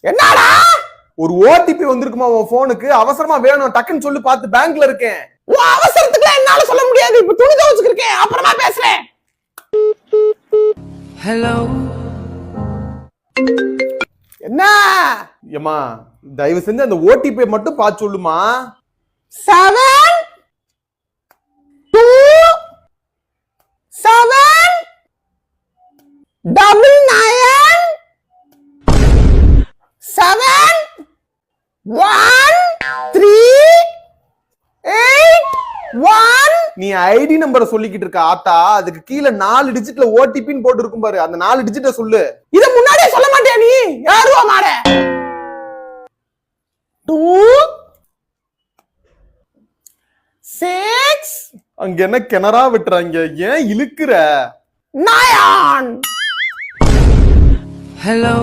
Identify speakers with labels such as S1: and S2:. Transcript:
S1: என்னடா ஒரு ஓடிபி வந்திருக்குமா உன் போனுக்கு? அவசரமா வேணும், டக்குன்னு சொல்லு, பார்த்து பேங்க்ல இருக்கேன். உன் அவசரத்துக்கு என்னால சொல்ல முடியாது, இப்ப துணி துவைச்சுட்டு இருக்கேன், அப்புறமா பேசுறேன். ஹலோ. என்ன ஏமா, தயவு செஞ்சு அந்த ஓடிபி மட்டும் பார்த்து சொல்லுமா. 7 2 7 9 7 1 3 8 1. நீ ஐடி நம்பரை சொல்லிக்கிட்டு இருக்க ஆத்தா, அதுக்கு கீழே 4 டிஜிட்ல ஓடிபின்னு போட்டு இருக்கும் பாரு, அந்த 4 டிஜிட்ட சொல்லு. இத முன்னாடியே சொல்ல மாட்டியா நீ? யாருவா மாட? 2 6. அங்க என்ன கிணறா விட்டுறாங்க, ஏன் இழுக்குற? 9. ஹலோ.